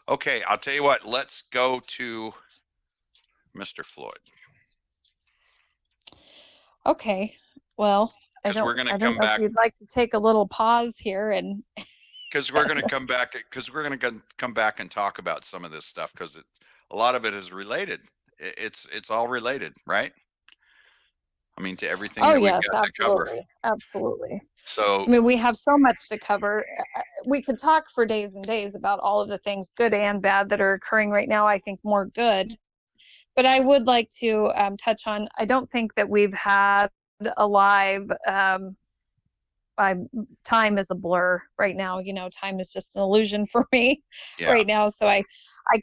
Okay, I'll tell you what. Let's go to Mr. Floyd. Okay. Well, I Because we're don't going to I don't come know if back. you'd like to take a little pause here and Because we're going to come back. Because we're going to come back and talk about some of this stuff. Because a lot of it is related. It's all related, right? I mean, to everything Oh that we've yes, got to cover. absolutely. Absolutely. So I mean, we have so much to cover. We could talk for days and days about all of the things, good and bad, that are occurring right now. I think more good. But I would like to touch on, I don't think that we've had a live, time is a blur right now. Time is just an illusion for me yeah, right now. So I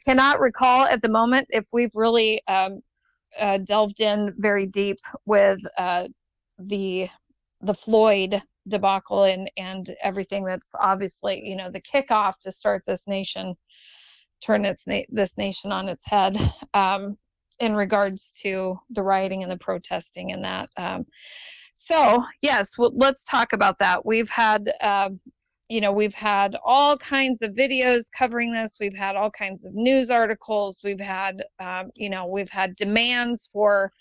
cannot recall at the moment if we've really delved in very deep with the Floyd debacle and everything that's obviously the kickoff to start this nation, turn this nation on its head, in regards to the rioting and the protesting and that. So yes, well, let's talk about that. We've had all kinds of videos covering this. We've had all kinds of news articles. We've had demands for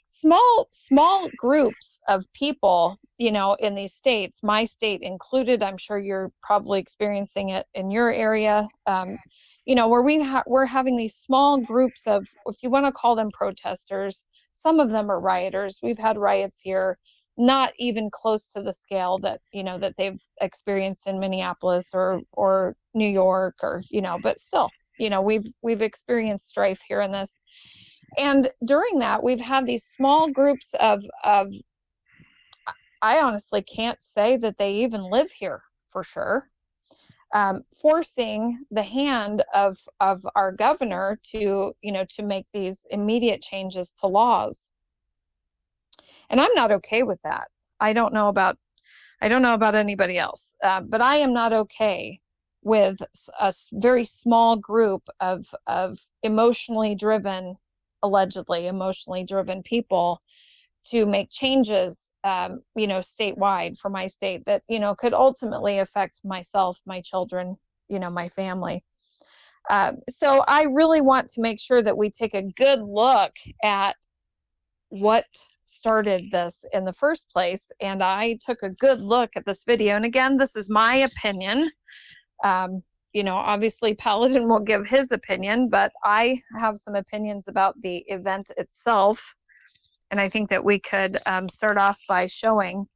small groups of people, in these states, my state included. I'm sure you're probably experiencing it in your area, where we're having these small groups of, if you want to call them protesters, some of them are rioters. We've had riots here, not even close to the scale that that they've experienced in Minneapolis or New York, or but still, we've experienced strife here in this. And during that, we've had these small groups of I honestly can't say that they even live here for sure, forcing the hand of our governor to to make these immediate changes to laws. And I'm not okay with that. I don't know about anybody else, but I am not okay with a very small group of allegedly emotionally driven people to make changes, statewide for my state that could ultimately affect myself, my children, my family. So I really want to make sure that we take a good look at what started this in the first place. And I took a good look at this video. And again, this is my opinion. Obviously Paladin will give his opinion, but I have some opinions about the event itself. And I think that we could start off by showing,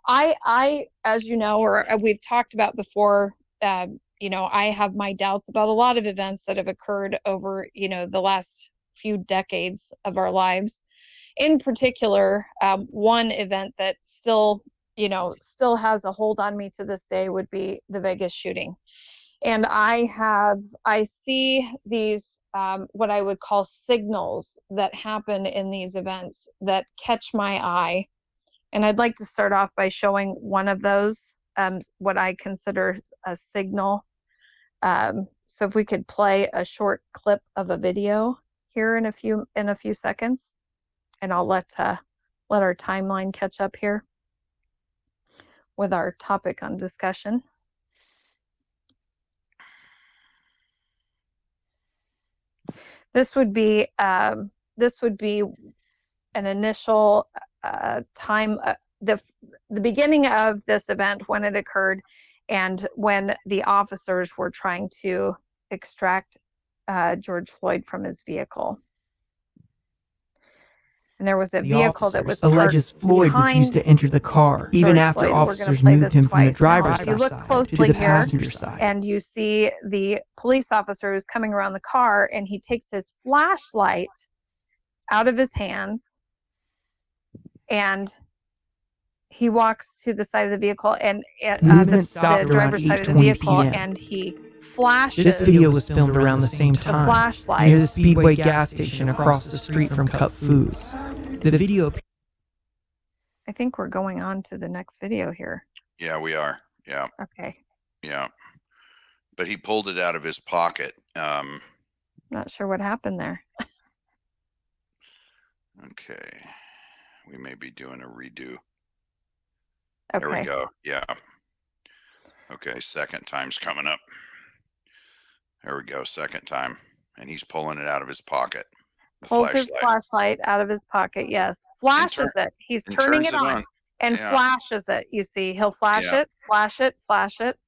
as you know, or we've talked about before, I have my doubts about a lot of events that have occurred over, the last few decades of our lives. In particular, one event that still has a hold on me to this day would be the Vegas shooting. And I see these, what I would call signals that happen in these events that catch my eye. And I'd like to start off by showing one of those, what I consider a signal. So if we could play a short clip of a video here in a few seconds, and I'll let our timeline catch up here with our topic on discussion. This would be an initial time, the beginning of this event, when it occurred, and when the officers were trying to extract George Floyd from his vehicle. And there was a vehicle that was alleges Floyd refused to enter the car, even after officers moved him from the driver's side to the passenger side. And you see the police officers coming around the car, and he takes his flashlight out of his hands, and he walks to the side of the vehicle, and the driver's side of the vehicle, and he flashes. This video was filmed around the same time, flashlight near the Speedway gas station across the street from Cup Foods. The video. I think we're going on to the next video here. Yeah, we are. Yeah. Okay. Yeah. But he pulled it out of his pocket. Not sure what happened there. Okay. We may be doing a redo. Okay. There we go. Yeah. Okay. Second time's coming up. There we go. Second time. And he's pulling it out of his pocket. Pulls his flashlight out of his pocket. Yes. Flashes it. He's turning it on and flashes it. You see, he'll flash it, flash it, flash it.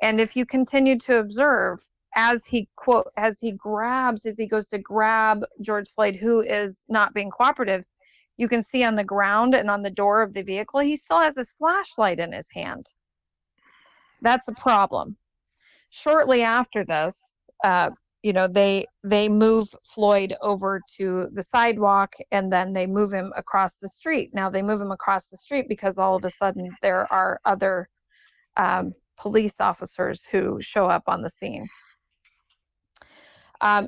And if you continue to observe, as he goes to grab George Floyd, who is not being cooperative, you can see on the ground and on the door of the vehicle, he still has his flashlight in his hand. That's a problem. Shortly after this, they move Floyd over to the sidewalk, and then they move him across the street. Now they move him across the street because all of a sudden there are other police officers who show up on the scene.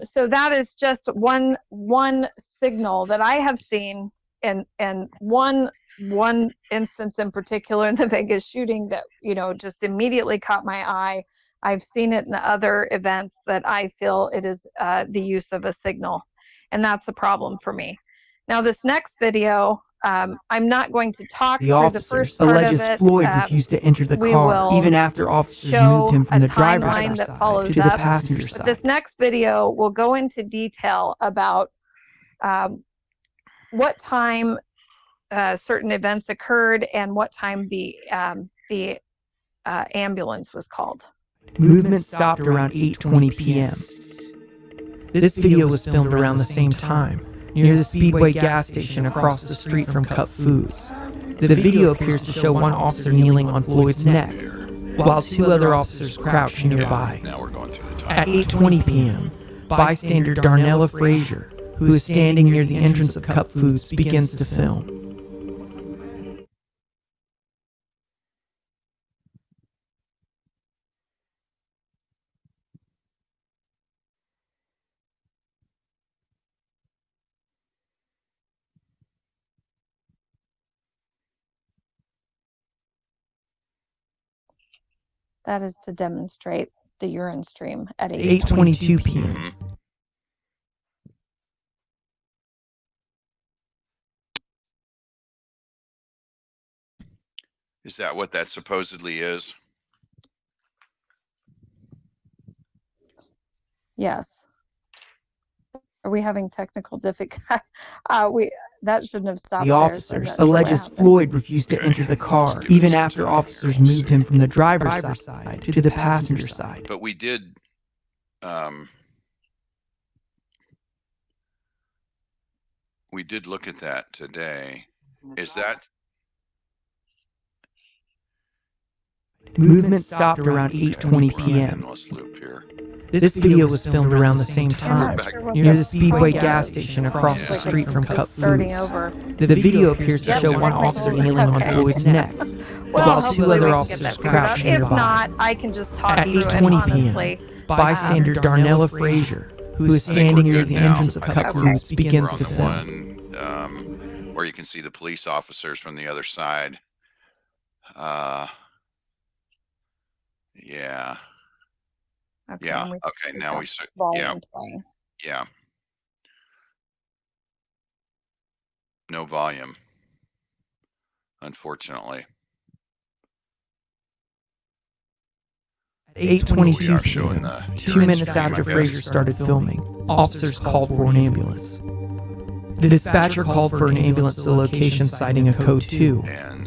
So that is just one signal that I have seen, and one instance in particular in the Vegas shooting that just immediately caught my eye. I've seen it in other events that I feel it is the use of a signal, and that's the problem for me. Now this next video, I'm not going to talk through the first part alleges of it. Floyd refused to enter the car even after officers moved him from the driver's side to the passenger side. But this next video will go into detail about what time certain events occurred and what time the ambulance was called. Movement stopped around 8:20 p.m. This video was filmed around the same time, near the Speedway gas station across the street from Cup Foods. The video appears to show one officer kneeling on Floyd's neck, while two other officers crouch nearby. At 8:20 p.m., bystander Darnella Frazier, who is standing near the entrance of Cup Foods, begins to film. That is to demonstrate the urine stream at 8:22 p.m. Is that what that supposedly is? Yes. Are we having technical difficulty? That shouldn't have stopped. The officers alleges Floyd refused to enter the car even after officers moved him from the driver's side to the passenger side. But we did look at that today. Is that movement stopped around 8:20 p.m. This video was filmed around the same time, near the Speedway gas station across the street from Cup Foods. The video appears to show one officer kneeling on Floyd's neck, while two other officers crouch nearby. If not, I can just talk At 8:20 p.m., bystander Darnella Frazier, who is standing near the entrance of Cup Foods, begins to film. Where you can see the police officers from the other side. Yeah. Okay, yeah. Okay. Now we see. Yeah. No volume. Unfortunately. At 8:22 p.m., 2 minutes after Frazier started filming, officers called for an ambulance. The dispatcher called for an ambulance to the location citing a code 2. And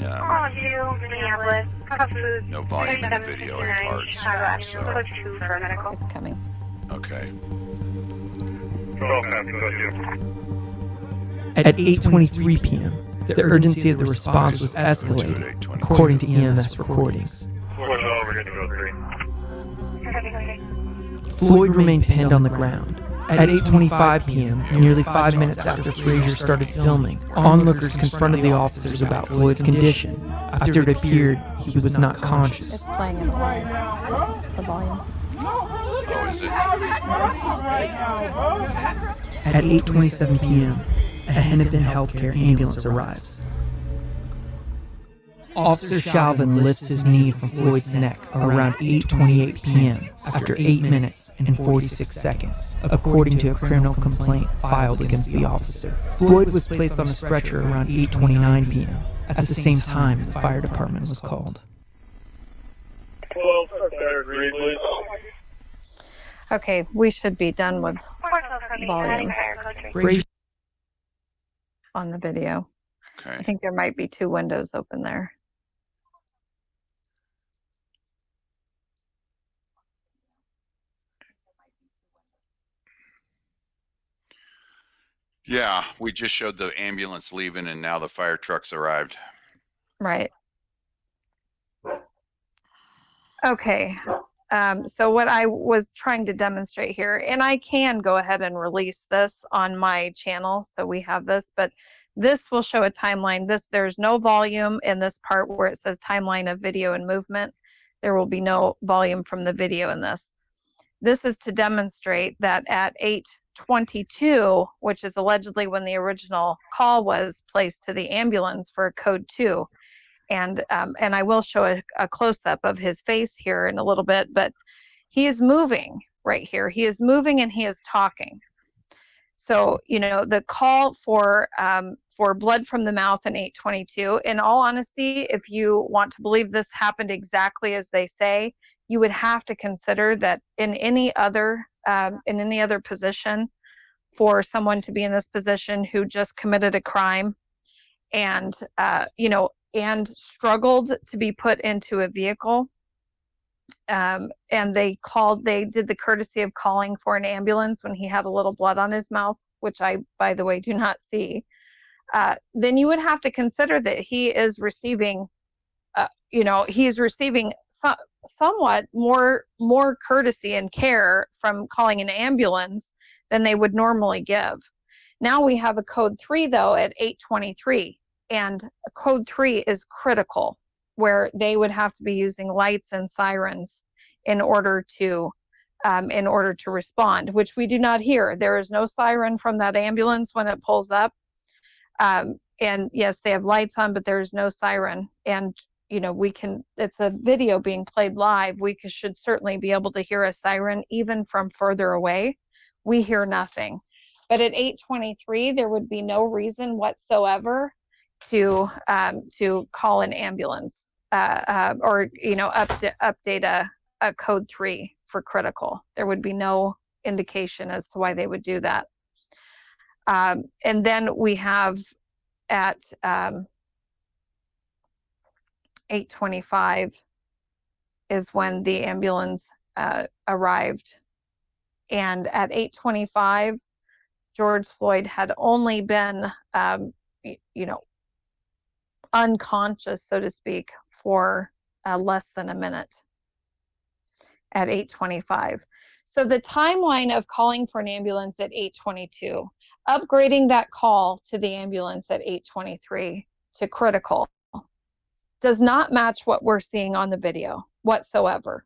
no volume in the video in parts. So. It's coming. Okay. At 8:23 p.m., the urgency of the response was escalated, according to EMS recordings. Floyd remained pinned on the ground. At 8:25 p.m., nearly 5 minutes after Frazier started filming, onlookers confronted the officers about Floyd's condition after it appeared he was not conscious. It's playing in the volume. Oh, is it? At 8:27 p.m., a Hennepin Healthcare ambulance arrives. Officer Chauvin lifts his knee from Floyd's neck around 8:28 p.m. after 8 minutes and 46 seconds, according to a criminal complaint filed against the officer. Floyd was placed on a stretcher around 8:29 p.m. At the same time, the fire department was called. Okay, we should be done with volume on the video. Okay. I think there might be 2 windows open there. Yeah, we just showed the ambulance leaving and now the fire trucks arrived. Right. Okay. So what I was trying to demonstrate here, and I can go ahead and release this on my channel, so we have this, but this will show a timeline. There's no volume in this part where it says timeline of video and movement. There will be no volume from the video in this. This is to demonstrate that at 8:22, which is allegedly when the original call was placed to the ambulance for code 2, and I will show a close-up of his face here in a little bit, but he is moving right here. He is moving and he is talking. So, you know, the call for blood from the mouth in 8:22, in all honesty, if you want to believe this happened exactly as they say, you would have to consider that in any other position, for someone to be in this position who just committed a crime and you know, and struggled to be put into a vehicle, and they did the courtesy of calling for an ambulance when he had a little blood on his mouth, which I, by the way, do not see, then you would have to consider that he is receiving, you know, he's receiving somewhat more courtesy and care from calling an ambulance than they would normally give. Now we have a code 3 though at 8:23, and code 3 is critical, where they would have to be using lights and sirens in order to respond, which we do not hear. There is no siren from that ambulance when it pulls up. And yes, they have lights on, but there's no siren. And you know, it's a video being played live. We should certainly be able to hear a siren even from further away. We hear nothing. But at 8:23, there would be no reason whatsoever to call an ambulance or, you know, update a code 3 for critical. There would be no indication as to why they would do that. And then we have at 8:25 is when the ambulance arrived. And at 8:25, George Floyd had only been, you know, unconscious, so to speak, for less than a minute at 8:25. So the timeline of calling for an ambulance at 8:22, upgrading that call to the ambulance at 8:23 to critical, does not match what we're seeing on the video whatsoever.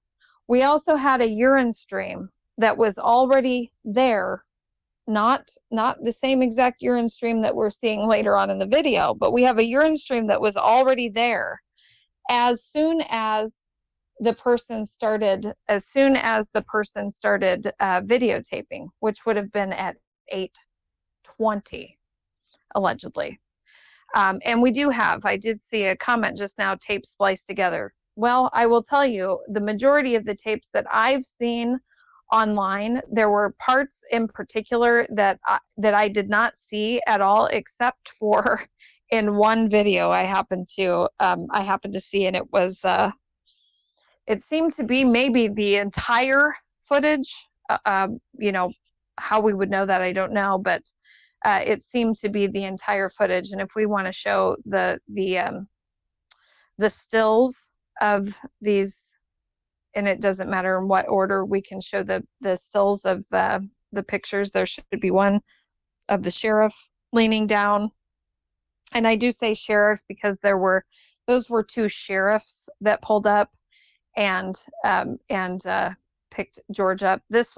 We also had a urine stream that was already there, not the same exact urine stream that we're seeing later on in the video, but we have a urine stream that was already there as soon as the person started videotaping, which would have been at 8:20 allegedly. And we do have, I did see a comment just now, tape spliced together. Well, I will tell you, the majority of the tapes that I've seen online, there were parts in particular that I did not see at all, except for in one video I happened to see, and it was it seemed to be maybe the entire footage. You know, how we would know that, I don't know, but it seemed to be the entire footage. And if we want to show the stills of these, and it doesn't matter in what order, we can show the stills of the pictures. There should be one of the sheriff leaning down, and I do say sheriff because those were 2 sheriffs that pulled up and picked George up. This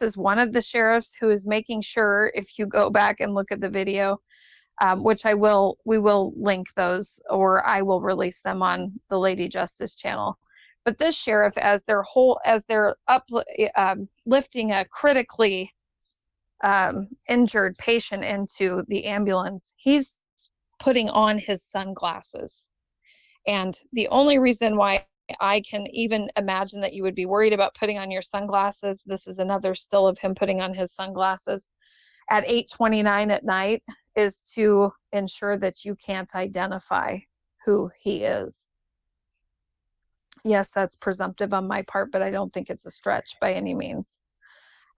is one of the sheriffs who is making sure, if you go back and look at the video, which we will link those, or I will release them on the Lady Justice channel. But this sheriff, as they're lifting a critically injured patient into the ambulance, he's putting on his sunglasses. And the only reason why I can even imagine that you would be worried about putting on your sunglasses. This is another still of him putting on his sunglasses at 8:29 at night, is to ensure that you can't identify who he is. Yes, that's presumptive on my part, but I don't think it's a stretch by any means.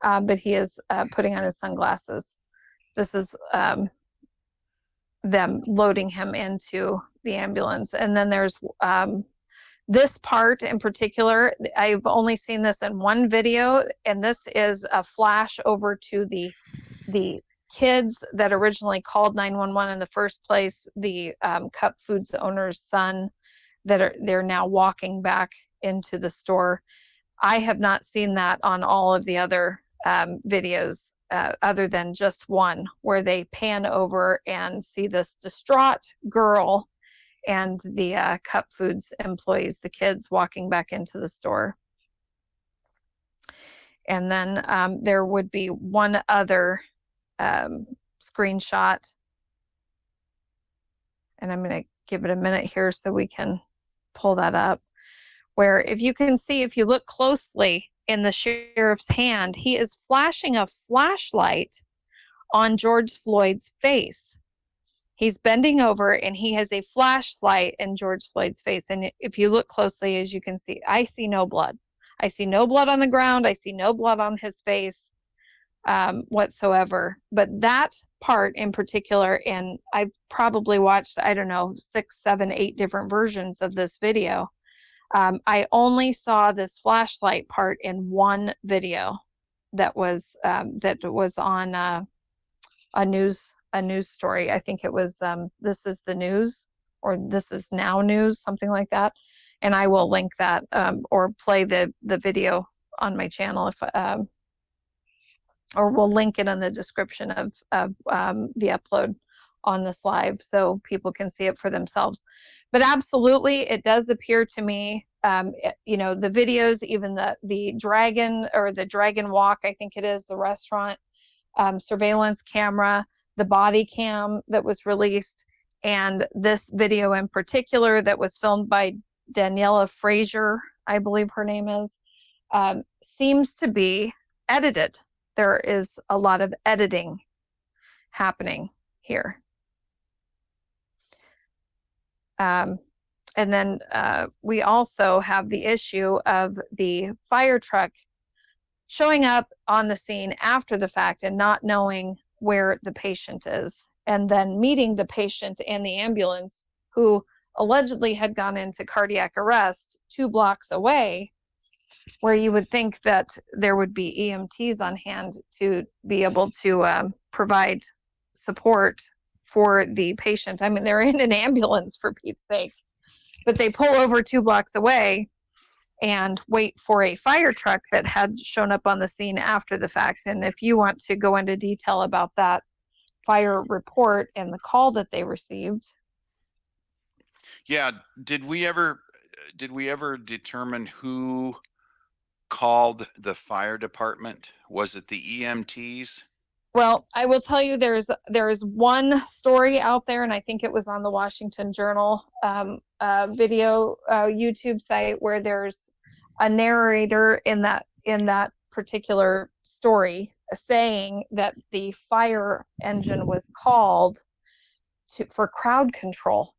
But he is putting on his sunglasses. This is them loading him into the ambulance. And then there's this part in particular. I've only seen this in one video, and this is a flash over to the kids that originally called 911 in the first place, the Cup Foods owner's son, they're now walking back into the store. I have not seen that on all of the other videos, other than just one where they pan over and see this distraught girl and the Cup Foods employees, the kids, walking back into the store. And then there would be one other screenshot, and I'm going to give it a minute here so we can pull that up, where if you can see, if you look closely in the sheriff's hand, he is flashing a flashlight on George Floyd's face. He's bending over and he has a flashlight in George Floyd's face. And if you look closely, as you can see, I see no blood. I see no blood on the ground. I see no blood on his face whatsoever. But that part in particular, and I've probably watched, I don't know, 6, 7, 8 different versions of this video. I only saw this flashlight part in one video that was on a news story. I think it was This Is the News, or This Is Now News, something like that. And I will link that or play the video on my channel, if or we'll link it in the description of the upload on this live so people can see it for themselves. But absolutely, it does appear to me, you know, the videos, even the dragon, or the dragon walk, I think it is, the restaurant surveillance camera, the body cam that was released, and this video in particular that was filmed by Daniela Frazier, I believe her name is, seems to be edited. There is a lot of editing happening here. And then we also have the issue of the fire truck showing up on the scene after the fact and not knowing where the patient is, and then meeting the patient and the ambulance, who allegedly had gone into cardiac arrest 2 blocks away, where you would think that there would be EMTs on hand to be able to provide support for the patient. I mean, they're in an ambulance, for Pete's sake, but they pull over 2 blocks away and wait for a fire truck that had shown up on the scene after the fact. And if you want to go into detail about that fire report and the call that they received. Yeah, did we ever determine who called the fire department? Was it the EMTs? Well, I will tell you, there's one story out there, and I think it was on the Washington Journal video YouTube site, where there's a narrator in that particular story saying that the fire engine was called for crowd control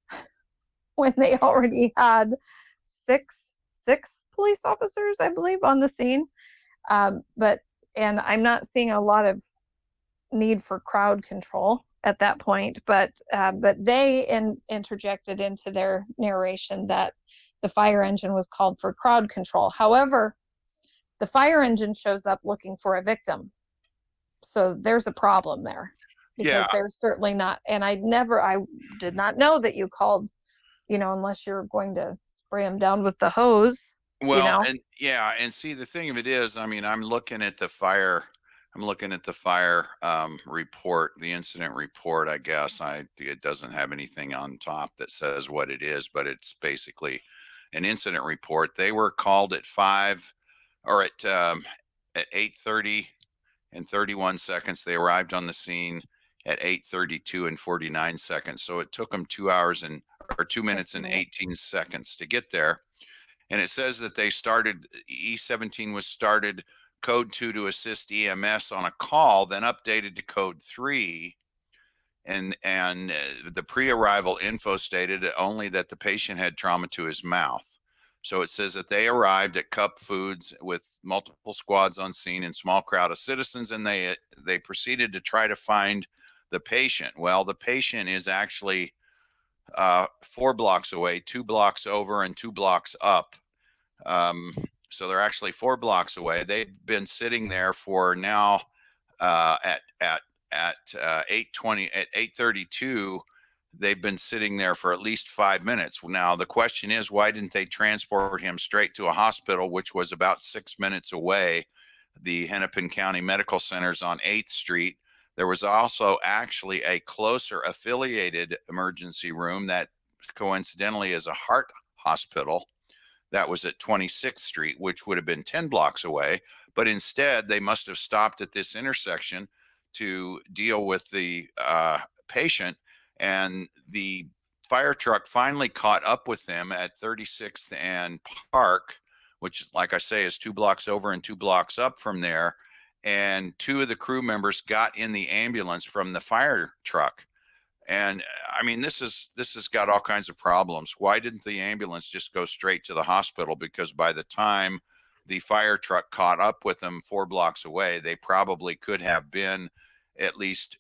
when they already had six police officers, I believe, on the scene. And I'm not seeing a lot of need for crowd control at that point, but they interjected into their narration that the fire engine was called for crowd control. However, the fire engine shows up looking for a victim, so there's a problem there, because they're certainly not. And I did not know that you called, you know, unless you're going to spray them down with the hose. Well, you know? and see, the thing of it is, I mean, I'm looking at the fire report, the incident report. I guess it doesn't have anything on top that says what it is, but it's basically an incident report. They were called at 8:30 and 31 seconds. They arrived on the scene at 8:32 and 49 seconds. So it took them 2 minutes and 18 seconds to get there. And it says that they started, E17 was started code 2 to assist EMS on a call, then updated to code 3. And the pre-arrival info stated only that the patient had trauma to his mouth. So it says that they arrived at Cup Foods with multiple squads on scene and small crowd of citizens, and they proceeded to try to find the patient. Well, the patient is actually 4 blocks away, 2 blocks over, and 2 blocks up. So they're actually 4 blocks away. They've been sitting there for now at 8:20, at 8:32. They've been sitting there for at least 5 minutes. Now, the question is, why didn't they transport him straight to a hospital, which was about 6 minutes away? The Hennepin County Medical Center's on 8th Street. There was also actually a closer affiliated emergency room that coincidentally is a heart hospital that was at 26th Street, which would have been 10 blocks away. But instead, they must have stopped at this intersection to deal with the patient, and the fire truck finally caught up with them at 36th and Park, which, like I say, is 2 blocks over and 2 blocks up from there. And 2 of the crew members got in the ambulance from the fire truck. And I mean, this has got all kinds of problems. Why didn't the ambulance just go straight to the hospital? Because by the time the fire truck caught up with them 4 blocks away, they probably could have been at least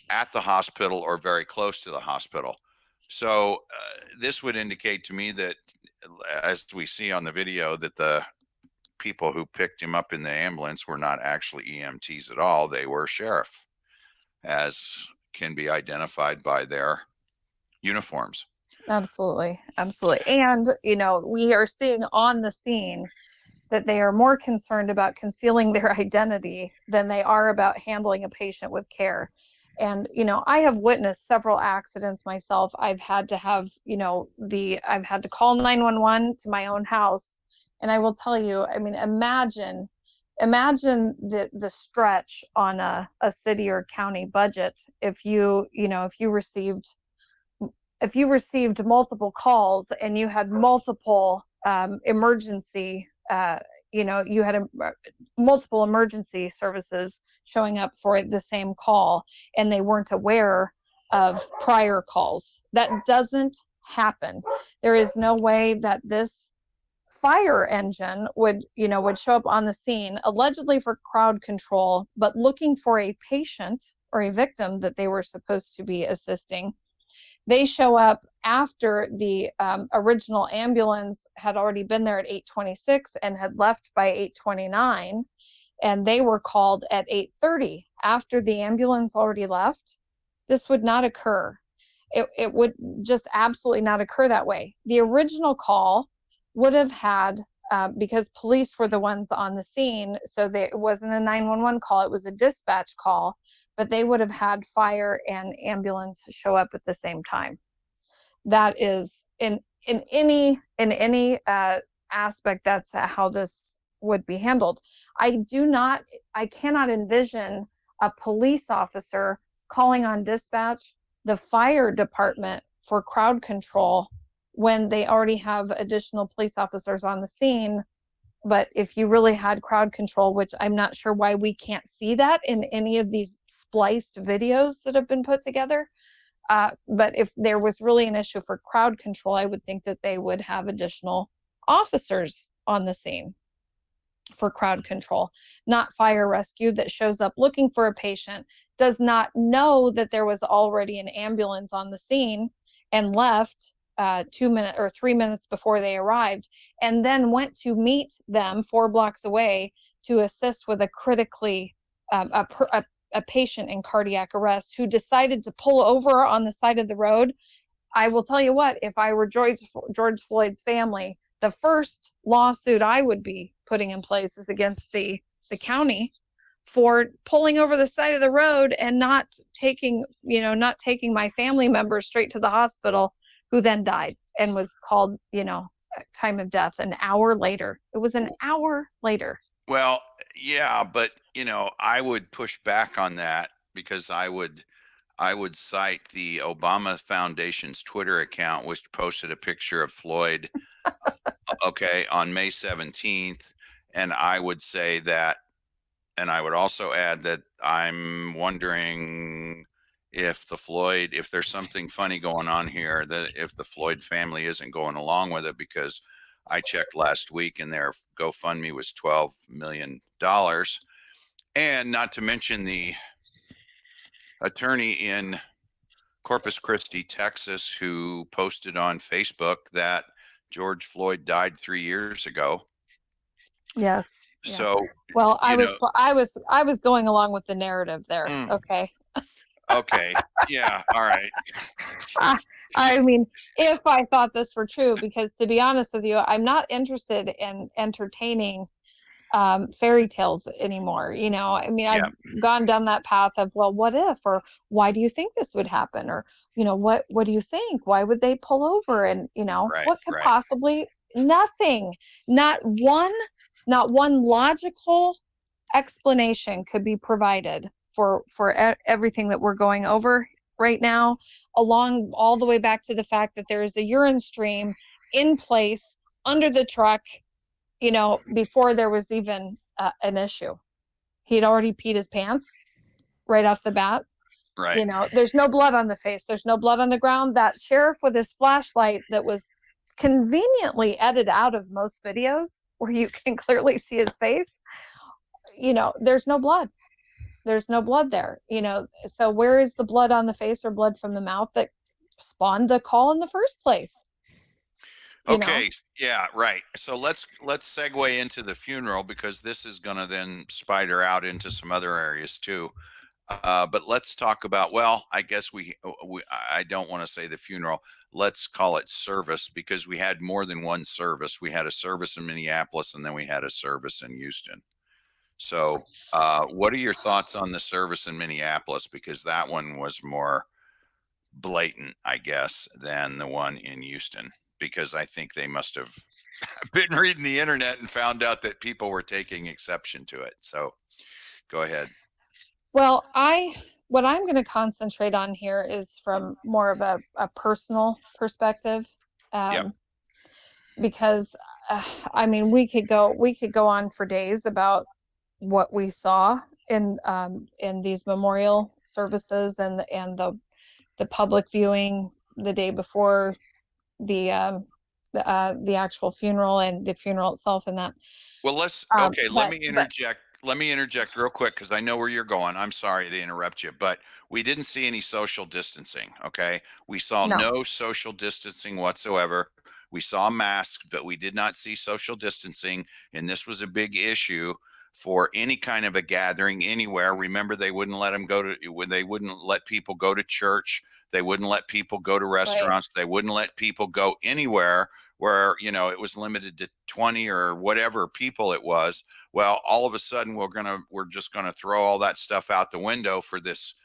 at the hospital or very close to the hospital. So this would indicate to me that, as we see on the video, that the people who picked him up in the ambulance were not actually EMTs at all. They were sheriff, as can be identified by their uniforms. Absolutely. Absolutely. And, we are seeing on the scene that they are more concerned about concealing their identity than they are about handling a patient with care. And, I have witnessed several accidents myself. I've had to have, I've had to call 911 to my own house. And I will tell you, I mean, imagine the stretch on a city or county budget if you received multiple calls and you had multiple emergency multiple emergency services showing up for the same call, and they weren't aware of prior calls. That doesn't happen. There is no way that this fire engine would show up on the scene allegedly for crowd control, but looking for a patient or a victim that they were supposed to be assisting. They show up after the original ambulance had already been there at 8:26 and had left by 8:29, and they were called at 8:30 after the ambulance already left. This would not occur. It would just absolutely not occur that way. The original call would have had, because police were the ones on the scene, so it wasn't a 911 call, it was a dispatch call, but they would have had fire and ambulance show up at the same time. That is in any aspect, that's how this would be handled. I cannot envision a police officer calling on dispatch the fire department for crowd control when they already have additional police officers on the scene. But if you really had crowd control, which I'm not sure why we can't see that in any of these spliced videos that have been put together, but if there was really an issue for crowd control, I would think that they would have additional officers on the scene for crowd control, not fire rescue that shows up looking for a patient, does not know that there was already an ambulance on the scene and left 2 minutes or 3 minutes before they arrived, and then went to meet them 4 blocks away to assist with a critically a patient in cardiac arrest who decided to pull over on the side of the road. I will tell you what, if I were George Floyd's family, the first lawsuit I would be putting in place is against the county for pulling over the side of the road and not taking my family member straight to the hospital, who then died and was called, time of death an hour later. It was an hour later. Well, yeah, but I would push back on that, because I would cite the Obama Foundation's Twitter account, which posted a picture of Floyd Okay, on May 17th. And I would say that, and I would also add that I'm wondering if there's something funny going on here, that if the Floyd family isn't going along with it, because I checked last week and their GoFundMe was $12 million. And not to mention the attorney in Corpus Christi, Texas, who posted on Facebook that George Floyd died 3 years ago. Yes. Yeah. So, Well, you know, I was going along with the narrative there. Okay. okay. Yeah. All right. I mean, if I thought this were true, because to be honest with you, I'm not interested in entertaining fairy tales anymore. I mean, Yeah. I've gone down that path of, well, what if, or why do you think this would happen? Or, what do you think? Why would they pull over? And, Right. what could Right. possibly, nothing, not one logical explanation could be provided for everything that we're going over right now, along all the way back to the fact that there is a urine stream in place under the truck, before there was even an issue. He'd already peed his pants right off the bat. Right. There's no blood on the face. There's no blood on the ground. That sheriff with his flashlight that was conveniently edited out of most videos where you can clearly see his face, there's no blood. There's no blood there, so where is the blood on the face or blood from the mouth that spawned the call in the first place? Okay. Yeah. Right. So let's segue into the funeral, because this is going to then spider out into some other areas too. But let's talk about, well, I guess I don't want to say the funeral. Let's call it service, because we had more than one service. We had a service in Minneapolis, and then we had a service in Houston. So, what are your thoughts on the service in Minneapolis? Because that one was more blatant, I guess, than the one in Houston, because I think they must have been reading the internet and found out that people were taking exception to it. So, go ahead. Well, what I'm going to concentrate on here is from more of a personal perspective, Yep. because I mean, we could go on for days about what we saw in these memorial services and the public viewing the day before the actual funeral and the funeral itself and that. Well, okay, let me interject. Let me interject real quick, because I know where you're going. I'm sorry to interrupt you, but we didn't see any social distancing. Okay. We saw no social distancing whatsoever. We saw masks, but we did not see social distancing. And this was a big issue for any kind of a gathering anywhere. Remember, they wouldn't let they wouldn't let people go to church. They wouldn't let people go to restaurants. Right. They wouldn't let people go anywhere where, it was limited to 20 or whatever people it was. Well, all of a sudden we're just gonna throw all that stuff out the window for this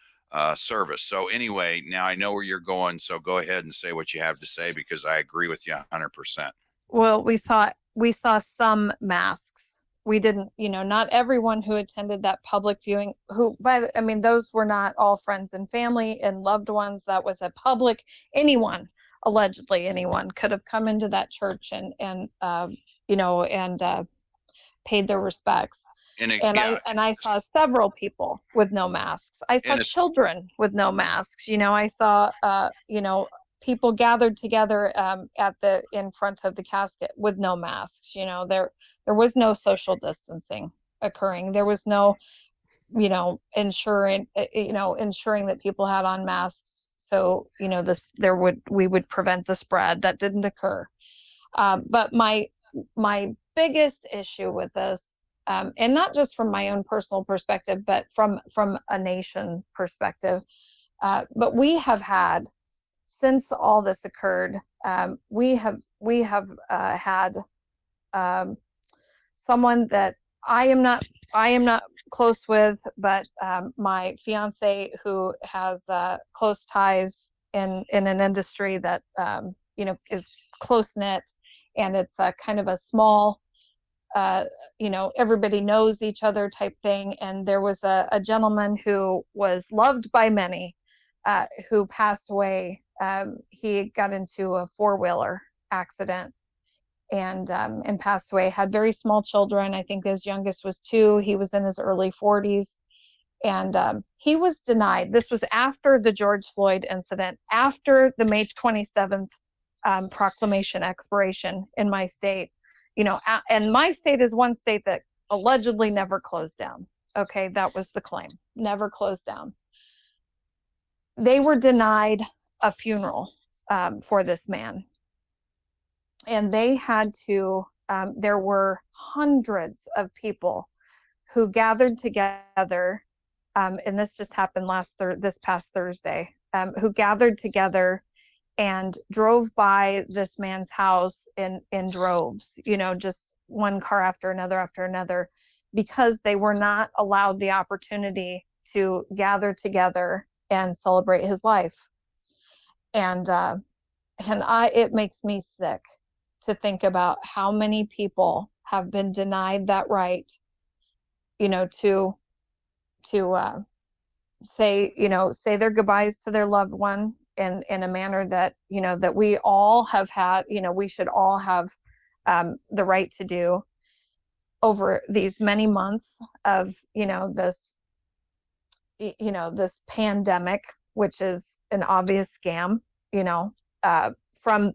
service. So anyway, now I know where you're going. So go ahead and say what you have to say, because I agree with you 100%. Well, we saw some masks. We didn't, not everyone who attended that public viewing, I mean, those were not all friends and family and loved ones. That was a public, allegedly anyone could have come into that church and paid their respects. I saw several people with no masks. I saw children with no masks. I saw people gathered together in front of the casket with no masks. There was no social distancing occurring. There was no ensuring that people had on masks, so we would prevent the spread. That didn't occur. But my biggest issue with this, and not just from my own personal perspective, but from a nation perspective, but we have had, since all this occurred, we have had someone that I am not close with, but my fiance, who has close ties in an industry that is close knit, and it's kind of a small, everybody knows each other type thing. And there was a gentleman who was loved by many, who passed away. He got into a 4-wheeler accident, and passed away. Had very small children. I think his youngest was 2. He was in his early 40s. And he was denied. This was after the George Floyd incident, after the May 27th proclamation expiration in my state. And my state is one state that allegedly never closed down. Okay, that was the claim. Never closed down. They were denied a funeral for this man. And they had to, there were hundreds of people who gathered together, and this just happened this past Thursday, who gathered together and drove by this man's house in droves, just one car after another, because they were not allowed the opportunity to gather together and celebrate his life. And it makes me sick to think about how many people have been denied that right, to say their goodbyes to their loved one in a manner that, that we all have had, we should all have the right to do over these many months of, this pandemic, which is an obvious scam, from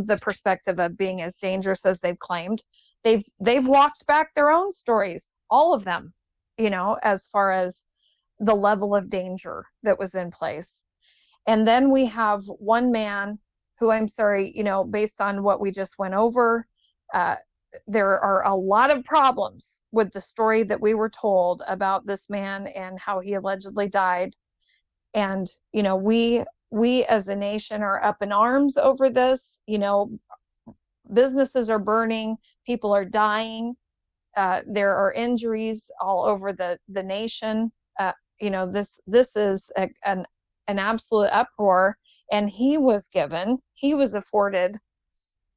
the perspective of being as dangerous as they've claimed. They've walked back their own stories, all of them, as far as the level of danger that was in place. And then we have one man who, I'm sorry, based on what we just went over, there are a lot of problems with the story that we were told about this man and how he allegedly died. And, we as a nation are up in arms over this. Businesses are burning, people are dying, there are injuries all over the nation. This is an absolute uproar, and he was afforded,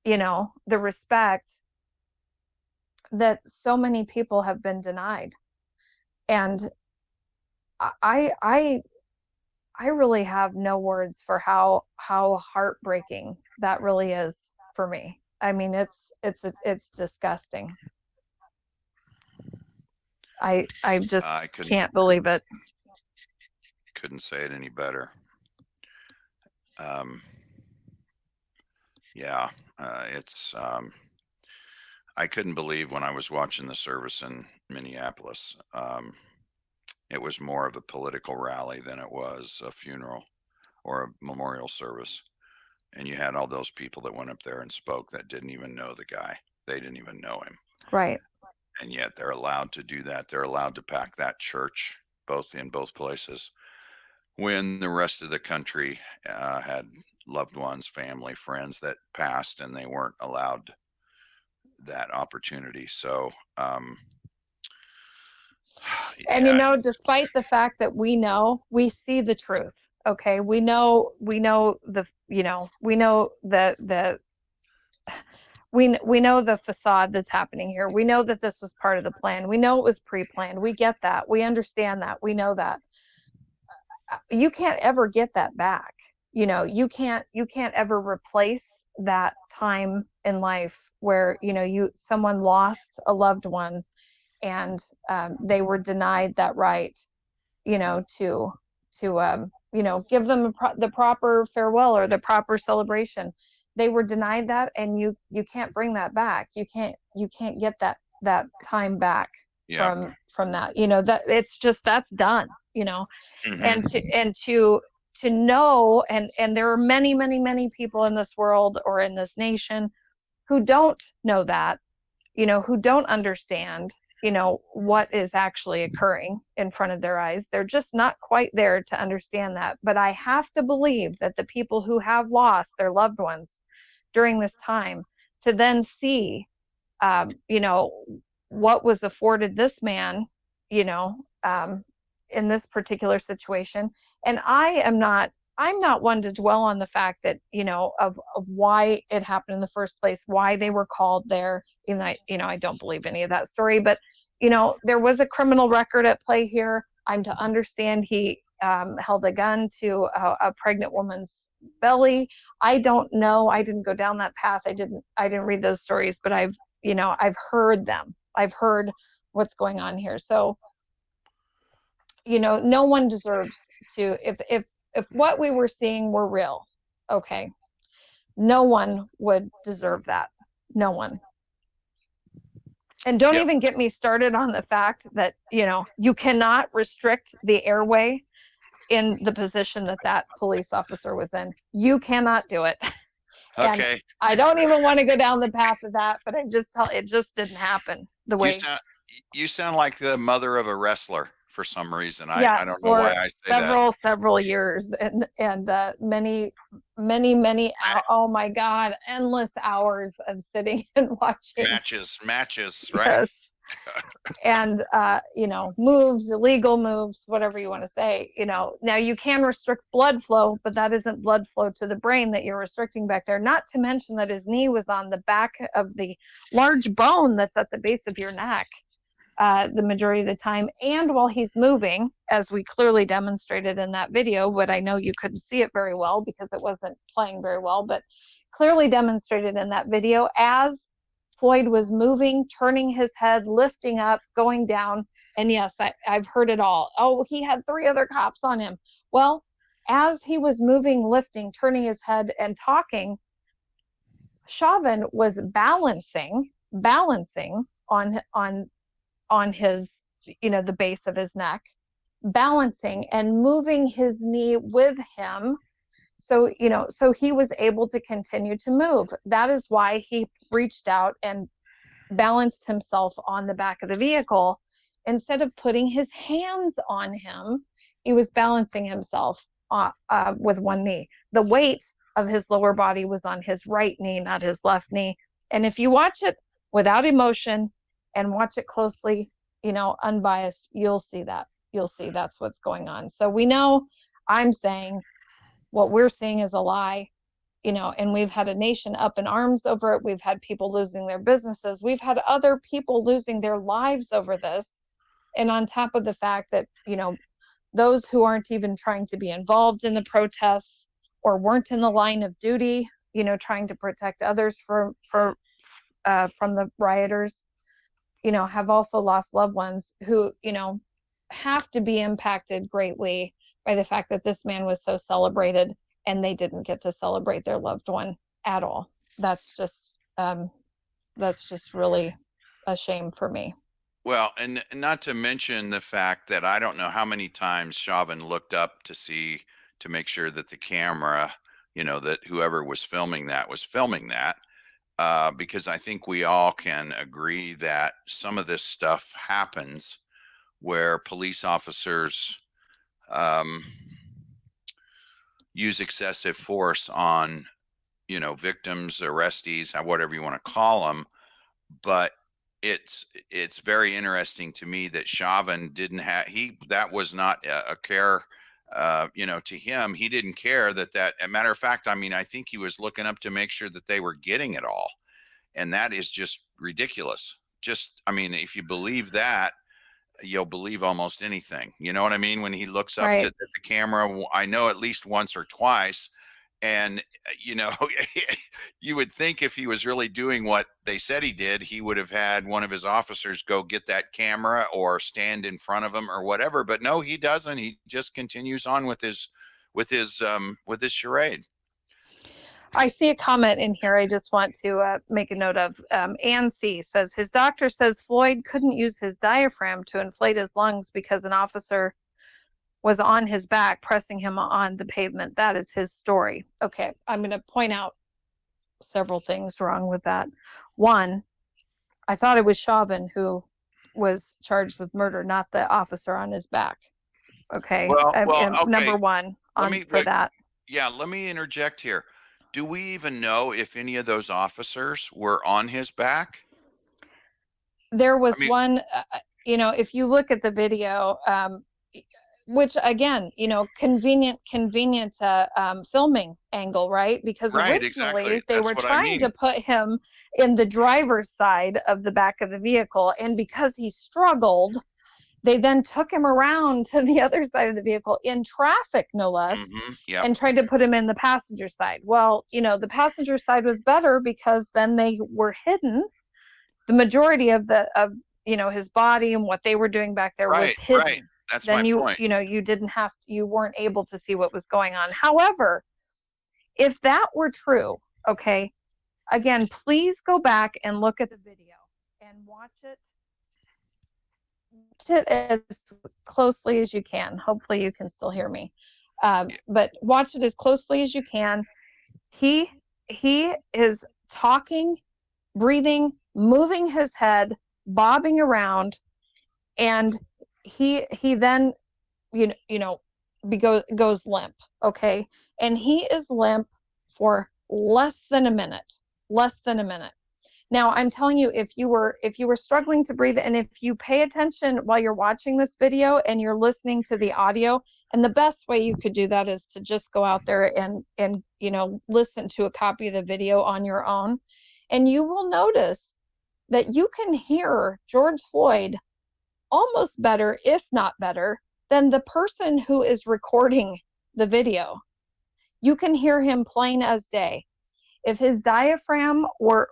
the respect that so many people have been denied. And I really have no words for how heartbreaking that really is for me. I mean, it's disgusting. I just can't believe it. Couldn't say it any better. It's I couldn't believe when I was watching the service in Minneapolis. It was more of a political rally than it was a funeral or a memorial service. And you had all those people that went up there and spoke that didn't even know the guy. They didn't even know him. Right. And yet they're allowed to do that. They're allowed to pack that church in both places, when the rest of the country had loved ones, family, friends that passed, and they weren't allowed that opportunity. So, and despite the fact that we see the truth, okay, we know the facade that's happening here. We know that this was part of the plan. We know it was pre-planned. We get that. We understand that. We know that. You can't ever get that back. You can't ever replace that time in life where, someone lost a loved one and they were denied that right, to give them the proper farewell or the proper celebration. They were denied that, and you can't bring that back. You can't get that time back. Yeah. from that. That it's just, that's done. Mm-hmm. And to know, and there are many people in this world or in this nation who don't know that, who don't understand, what is actually occurring in front of their eyes. They're just not quite there to understand that. But I have to believe that the people who have lost their loved ones during this time, to then see, what was afforded this man, in this particular situation. And I'm not one to dwell on the fact that, of why it happened in the first place, why they were called there. Even I don't believe any of that story, but, there was a criminal record at play here. I'm to understand he held a gun to a pregnant woman's belly. I don't know. I didn't go down that path. I didn't read those stories, but I've heard them. I've heard what's going on here. So, no one deserves to, if what we were seeing were real, okay, no one would deserve that. No one. And don't even get me started on the fact that, you cannot restrict the airway in the position that police officer was in. You cannot do it. Okay. And I don't even want to go down the path of that, but it just didn't happen the way. You sound like the mother of a wrestler for some reason. I don't know why I say that. Several years and many, oh my God, endless hours of sitting and watching matches, right? Yes. And moves, illegal moves, whatever you want to say. Now you can restrict blood flow, but that isn't blood flow to the brain that you're restricting back there. Not to mention that his knee was on the back of the large bone that's at the base of your neck the majority of the time. And while he's moving, as we clearly demonstrated in that video, but I know you couldn't see it very well because it wasn't playing very well, but clearly demonstrated in that video, as Floyd was moving, turning his head, lifting up, going down. And yes, I've heard it all. Oh, he had 3 other cops on him. Well, as he was moving, lifting, turning his head and talking, Chauvin was balancing on his, the base of his neck, balancing and moving his knee with him. So he was able to continue to move. That is why he reached out and balanced himself on the back of the vehicle. Instead of putting his hands on him, he was balancing himself with one knee. The weight of his lower body was on his right knee, not his left knee. And if you watch it without emotion and watch it closely, unbiased, you'll see that. You'll see that's what's going on. So we know, I'm saying, what we're seeing is a lie, and we've had a nation up in arms over it. We've had people losing their businesses. We've had other people losing their lives over this. And on top of the fact that, those who aren't even trying to be involved in the protests or weren't in the line of duty, trying to protect others from the rioters, have also lost loved ones who, have to be impacted greatly by the fact that this man was so celebrated and they didn't get to celebrate their loved one at all. That's just really a shame for me. Well, and not to mention the fact that I don't know how many times Chauvin looked up to make sure that the camera, that whoever was filming that, because I think we all can agree that some of this stuff happens where police officers use excessive force on, victims, arrestees, whatever you want to call them. But it's very interesting to me that Chauvin didn't have, that was not a care, to him. He didn't care that, as a matter of fact, I think he was looking up to make sure that they were getting it all. And that is just ridiculous. If you believe that, you'll believe almost anything. You know what I mean? When he looks up to the camera, I know at least once or twice. And, you would think if he was really doing what they said he did, he would have had one of his officers go get that camera or stand in front of him or whatever. But no, he doesn't. He just continues on with his charade. I see a comment in here I just want to make a note of. Ann C. says, his doctor says Floyd couldn't use his diaphragm to inflate his lungs because an officer was on his back pressing him on the pavement. That is his story. Okay, I'm going to point out several things wrong with that. One, I thought it was Chauvin who was charged with murder, not the officer on his back. Okay, okay. Number one that. Yeah, let me interject here. Do we even know if any of those officers were on his back? There was one, if you look at the video, which again, convenient filming angle, right? Because originally they were trying to put him in the driver's side of the back of the vehicle. And because he struggled They then took him around to the other side of the vehicle in traffic, no less, Yep. and tried to put him in the passenger side. Well, the passenger side was better because then they were hidden. The majority of his body and what they were doing back there was hidden. Right. That's then my point. you weren't able to see what was going on. However, if that were true, okay, again, please go back and look at the video and watch it as closely as you can. Hopefully you can still hear me. But watch it as closely as you can. He is talking, breathing, moving his head, bobbing around, and he then goes limp. Okay, and he is limp for less than a minute. Now, I'm telling you, if you were struggling to breathe, and if you pay attention while you're watching this video and you're listening to the audio, and the best way you could do that is to just go out there and listen to a copy of the video on your own, and you will notice that you can hear George Floyd almost better, if not better, than the person who is recording the video. You can hear him plain as day. If his diaphragm or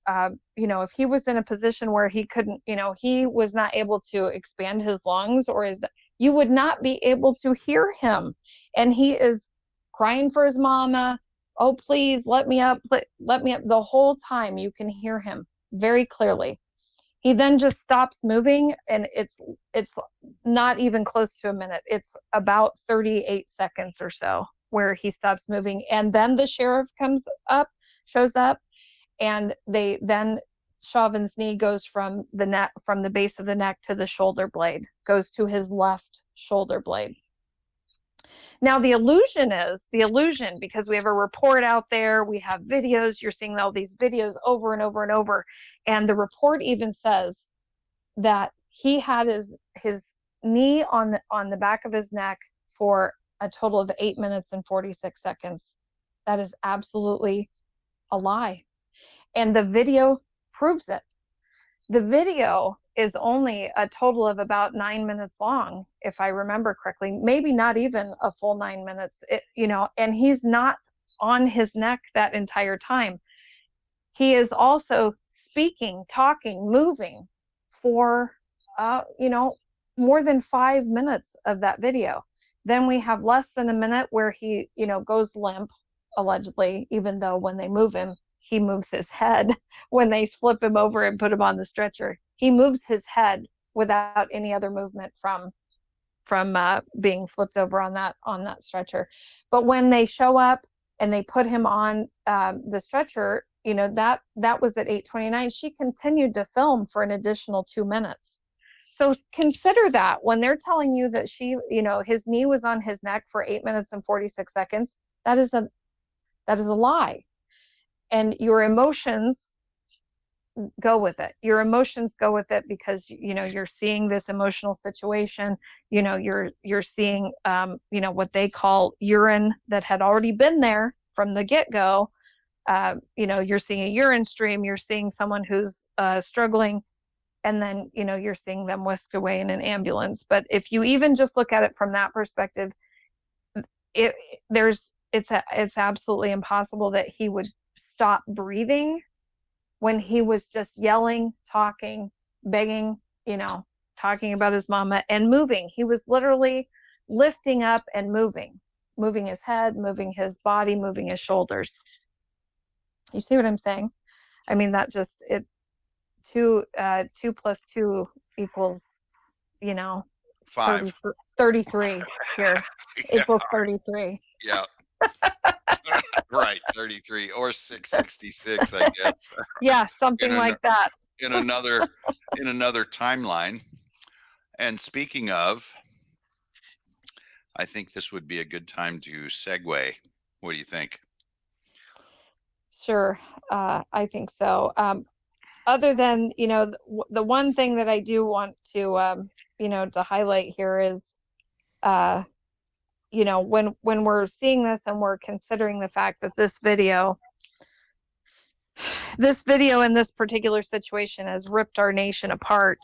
if he was in a position where he couldn't, he was not able to expand his lungs, you would not be able to hear him. And he is crying for his mama. Oh, please let me up. Let me up. The whole time you can hear him very clearly. He then just stops moving, and it's not even close to a minute. It's about 38 seconds or so where he stops moving, and then the sheriff shows up, and Chauvin's knee goes from the base of the neck to the shoulder blade, goes to his left shoulder blade. Now, the illusion, because we have a report out there, we have videos, you're seeing all these videos over and over and over, and the report even says that he had his knee on the back of his neck for a total of 8 minutes and 46 seconds. That is absolutely a lie. And the video proves it. The video is only a total of about 9 minutes long, if I remember correctly, maybe not even a full 9 minutes, and he's not on his neck that entire time. He is also speaking, talking, moving for, more than 5 minutes of that video. Then we have less than a minute where he, goes limp, allegedly, even though when they move him, he moves his head. When they flip him over and put him on the stretcher, he moves his head without any other movement from being flipped over on that stretcher. But when they show up and they put him on the stretcher, that was at 8:29. She continued to film for an additional 2 minutes. So consider that when they're telling you that his knee was on his neck for 8 minutes and 46 seconds, that is a lie. And your emotions go with it. Your emotions go with it because, you're seeing this emotional situation, you're seeing, what they call urine that had already been there from the get-go. You're seeing a urine stream, you're seeing someone who's struggling, and then, you're seeing them whisked away in an ambulance. But if you even just look at it from that perspective, it's absolutely impossible that he would stop breathing when he was just yelling, talking, begging, talking about his mama and moving. He was literally lifting up and moving his head, moving his body, moving his shoulders. You see what I'm saying? I mean, that just, 2 plus 2 equals, 5. 33 here. Equals 33. Yeah. Right, 33 or 666, I guess. Yeah, something like that. In another timeline. And speaking of, I think this would be a good time to segue. What do you think? Sure, I think so. Other than, the one thing that I do want to, to highlight here is, when we're seeing this and we're considering the fact that this video in this particular situation has ripped our nation apart,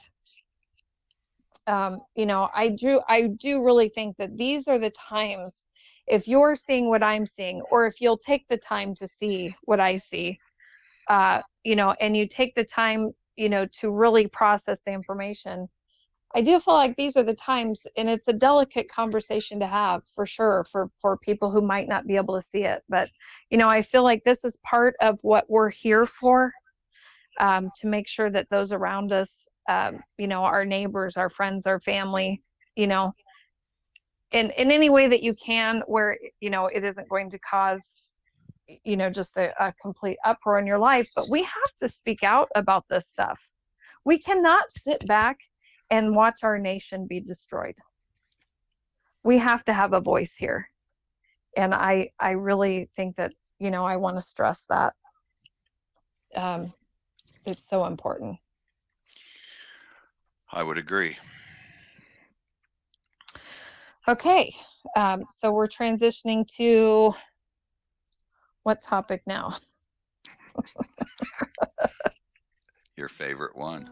You know, I do really think that these are the times, if you're seeing what I'm seeing, or if you'll take the time to see what I see, you know, and you take the time, you know, to really process the information, I do feel like these are the times, and it's a delicate conversation to have for sure for people who might not be able to see it. But, you know, I feel like this is part of what we're here for, to make sure that those around us, you know, our neighbors, our friends, our family, you know, in any way that you can, where, you know, it isn't going to cause, you know, just a complete uproar in your life. But we have to speak out about this stuff. We cannot sit back and watch our nation be destroyed. We have to have a voice here. And I really think that, you know, I want to stress that. It's so important. I would agree. Okay, so we're transitioning to what topic now? Your favorite one.